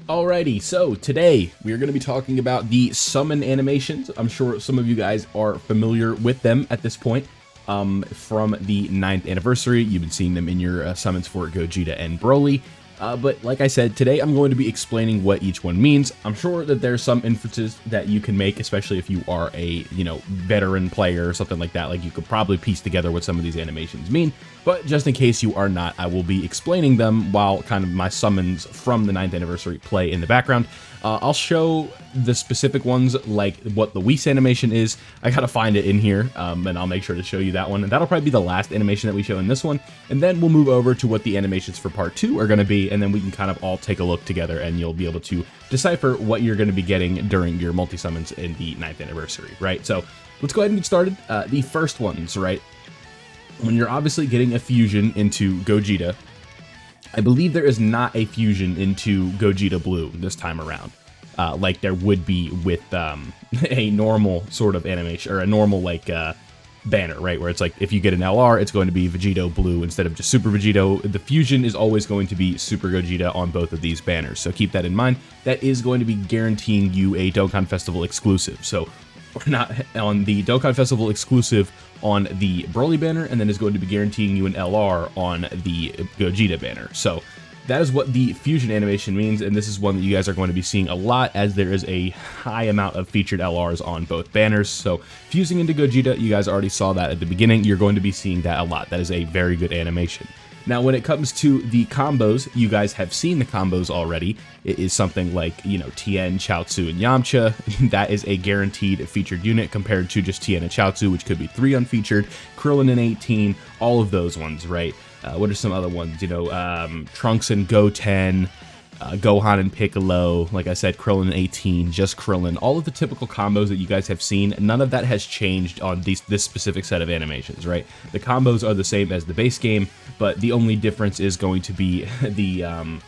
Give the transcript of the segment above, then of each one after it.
Alrighty, so today we are going to be talking about the summon animations. I'm sure some of you guys are familiar with them at this point. From the 9th anniversary, you've been seeing them in your summons for Gogeta and Broly. But like I said, today I'm going to be explaining what each one means. I'm sure that there's some inferences that you can make, especially if you are a, veteran player or something like that. Like you could probably piece together what some of these animations mean. But just in case you are not, I will be explaining them while kind of my summons from the 9th anniversary play in the background. I'll show the specific ones, like what the Whis animation is. I gotta find it in here, and I'll make sure to show you that one. And that'll probably be the last animation that we show in this one. And then we'll move over to what the animations for part 2 are gonna be, and then we can kind of all take a look together, and you'll be able to decipher what you're gonna be getting during your multi-summons in the 9th anniversary, right? So let's go ahead and get started. The first ones, right? When you're obviously getting a fusion into Gogeta, I believe there is not a fusion into Gogeta Blue this time around, like there would be with a normal sort of animation, or a normal banner, right? Where it's like if you get an LR, it's going to be Vegito Blue instead of just Super Vegito. The fusion is always going to be Super Gogeta on both of these banners, so keep that in mind. That is going to be guaranteeing you a Dokkan Festival exclusive. So we're not on the Dokkan Festival exclusive on the Broly banner, and then is going to be guaranteeing you an LR on the Gogeta banner. So that is what the fusion animation means, and this is one that you guys are going to be seeing a lot, as there is a high amount of featured LRs on both banners. So fusing into Gogeta, you guys already saw that at the beginning. You're going to be seeing that a lot. That is a very good animation. Now, when it comes to the combos, you guys have seen the combos already. It is something like, Tien, Chaozu, and Yamcha. That is a guaranteed featured unit compared to just Tien and Chaozu, which could be 3 unfeatured, Krillin and 18, all of those ones, right? What are some other ones? Trunks and Goten, Gohan and Piccolo, like I said, Krillin and 18, just Krillin, all of the typical combos that you guys have seen. None of that has changed on this specific set of animations, right? The combos are the same as the base game, but the only difference is going to be the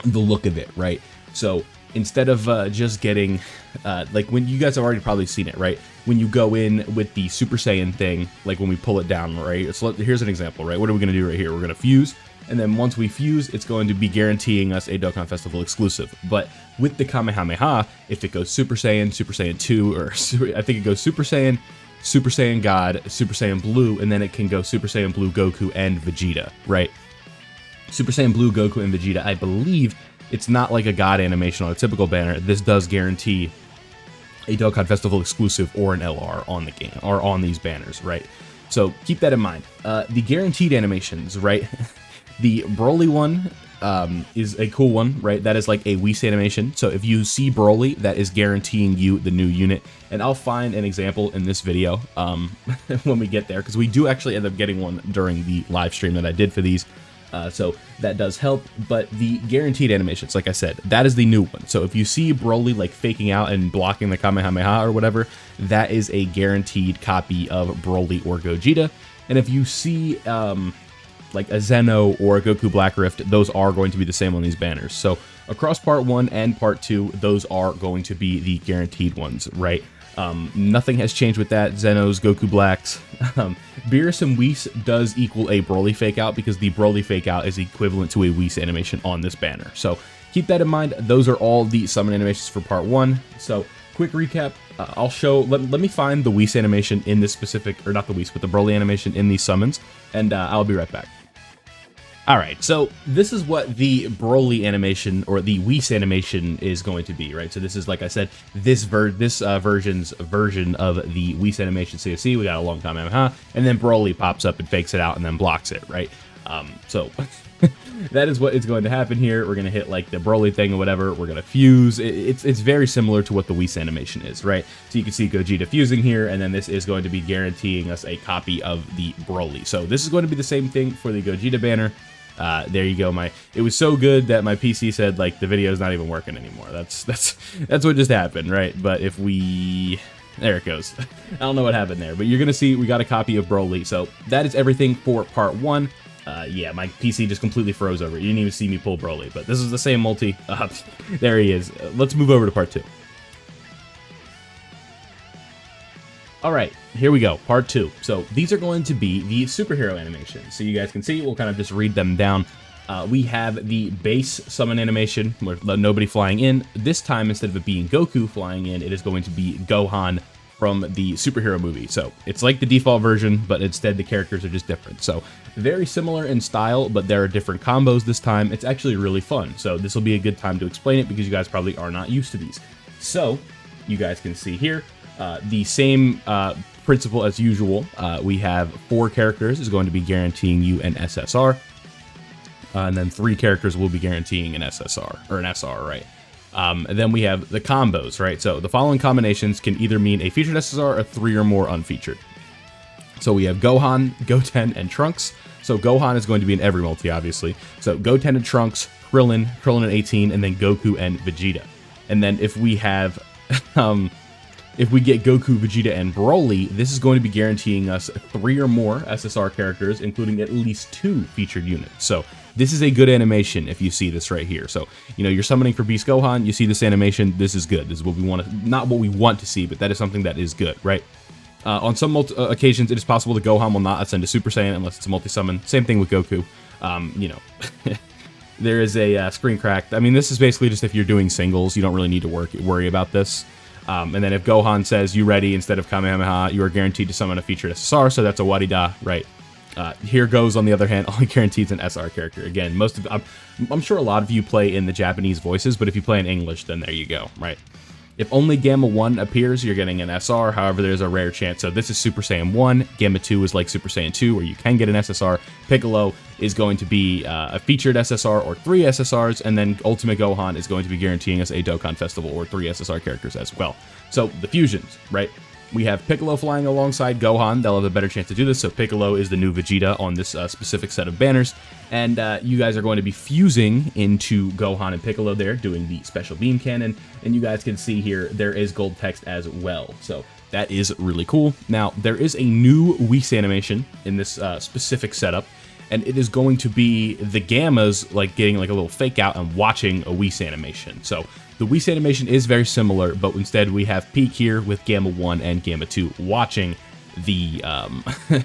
look of it, right? So instead of just getting, like when you guys have already probably seen it, right? When you go in with the Super Saiyan thing, like when we pull it down, right? So here's an example, right? What are we gonna do right here? We're gonna fuse. And then once we fuse, it's going to be guaranteeing us a Dokkan Festival exclusive. But with the Kamehameha, if it goes Super Saiyan, Super Saiyan 2, or I think it goes Super Saiyan God, Super Saiyan Blue, and then it can go Super Saiyan Blue Goku and Vegeta, right? Super Saiyan Blue Goku and Vegeta, I believe it's not like a God animation on a typical banner. This does guarantee a Dokkan Festival exclusive or an LR on the game, or on these banners, right? So keep that in mind. The guaranteed animations, right? The Broly one is a cool one, right? That is like a Whis animation. So if you see Broly, that is guaranteeing you the new unit. And I'll find an example in this video when we get there, because we do actually end up getting one during the live stream that I did for these. So that does help. But the guaranteed animations, like I said, that is the new one. So if you see Broly like faking out and blocking the Kamehameha or whatever, that is a guaranteed copy of Broly or Gogeta. And if you see like a Zeno or a Goku Black Rift, those are going to be the same on these banners. So across part 1 and part 2, those are going to be the guaranteed ones, right? Nothing has changed with that. Zenos, Goku Blacks. Beerus and Whis does equal a Broly fake out, because the Broly fake out is equivalent to a Whis animation on this banner. So keep that in mind. Those are all the summon animations for part 1. So quick recap. I'll show, let me find the Whis animation in this specific, or not the Whis, but the Broly animation in these summons, and I'll be right back. Alright, so this is what the Broly animation, or the Whis animation, is going to be, right? So this is, like I said, this version's version of the Whis animation. So you see, we got a long time, and then Broly pops up and fakes it out and then blocks it, right? So that is what is going to happen here. We're going to hit like the Broly thing or whatever. We're going to fuse. It's very similar to what the Whis animation is, right? So you can see Gogeta fusing here, and then this is going to be guaranteeing us a copy of the Broly. So this is going to be the same thing for the Gogeta banner. There you go. It was so good that my PC said like the video is not even working anymore. That's what just happened, right? But if we, there it goes. I don't know what happened there, but you're gonna see we got a copy of Broly. So that is everything for part 1. Yeah, my PC just completely froze over. You didn't even see me pull Broly, but this is the same multi. There he is. Let's move over to part 2. All right, here we go, part 2. So these are going to be the superhero animations. So you guys can see, we'll kind of just read them down. We have the base summon animation, where nobody flying in. This time, instead of it being Goku flying in, it is going to be Gohan from the superhero movie. So it's like the default version, but instead the characters are just different. So very similar in style, but there are different combos this time. It's actually really fun. So this will be a good time to explain it because you guys probably are not used to these. So you guys can see here, the same principle as usual. We have 4 characters is going to be guaranteeing you an SSR. And then 3 characters will be guaranteeing an SSR, or an SR, right? And then we have the combos, right? So the following combinations can either mean a featured SSR or 3 or more unfeatured. So we have Gohan, Goten, and Trunks. So Gohan is going to be in every multi, obviously. So Goten and Trunks, Krillin and 18, and then Goku and Vegeta. And then if we have, if we get Goku, Vegeta, and Broly, this is going to be guaranteeing us 3 or more SSR characters, including at least 2 featured units. So this is a good animation if you see this right here. So, you know, you're summoning for Beast Gohan, you see this animation, this is good. This is what we want to, not what we want to see, but that is something that is good, right? On some occasions, it is possible that Gohan will not ascend to Super Saiyan unless it's a multi-summon. Same thing with Goku. You know, there is a screen crack. I mean, this is basically just if you're doing singles, you don't really need to worry about this. And then if Gohan says, you ready, instead of Kamehameha, you are guaranteed to summon a featured SSR, so that's a Warida, right? Here Goes, on the other hand, only guarantees an SR character. Again, most of I'm sure a lot of you play in the Japanese voices, but if you play in English, then there you go, right? If only Gamma 1 appears, you're getting an SR. However, there's a rare chance. So this is Super Saiyan 1. Gamma 2 is like Super Saiyan 2, where you can get an SSR. Piccolo is going to be a featured SSR or 3 SSRs, and then Ultimate Gohan is going to be guaranteeing us a Dokkan Festival or 3 SSR characters as well. So the fusions, right? We have Piccolo flying alongside Gohan. They'll have a better chance to do this. So Piccolo is the new Vegeta on this specific set of banners. And you guys are going to be fusing into Gohan and Piccolo there, doing the special beam cannon. And you guys can see here, there is gold text as well. So that is really cool. Now, there is a new Whis animation in this specific setup. And it is going to be the Gammas like getting like a little fake out and watching a Whis animation. So the Whis animation is very similar, but instead we have Peak here with Gamma 1 and Gamma 2 watching the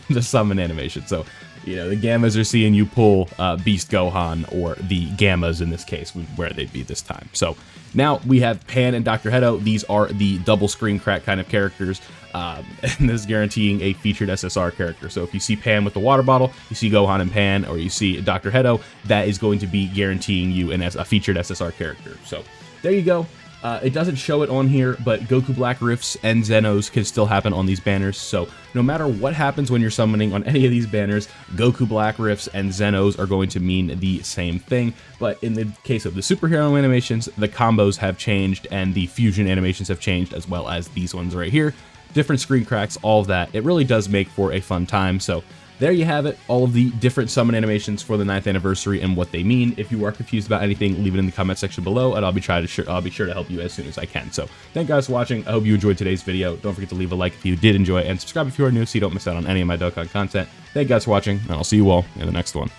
the summon animation. So, you know, the Gammas are seeing you pull Beast Gohan, or the Gammas in this case, where they'd be this time. So now we have Pan and Dr. Hedo. These are the double screen crack kind of characters. And this is guaranteeing a featured SSR character. So if you see Pan with the water bottle, you see Gohan and Pan, or you see Dr. Hedo, that is going to be guaranteeing you a featured SSR character. So there you go. It doesn't show it on here, but Goku Black Rifts and Zenos can still happen on these banners. So no matter what happens when you're summoning on any of these banners, Goku Black Rifts and Zenos are going to mean the same thing. But in the case of the superhero animations, the combos have changed and the fusion animations have changed, as well as these ones right here. Different screen cracks, all of that. It really does make for a fun time. So there you have it, all of the different summon animations for the 9th anniversary and what they mean. If you are confused about anything, leave it in the comment section below, and I'll be sure to help you as soon as I can. So thank you guys for watching. I hope you enjoyed today's video. Don't forget to leave a like if you did enjoy it, and subscribe if you are new so you don't miss out on any of my Dokkan content. Thank you guys for watching, and I'll see you all in the next one.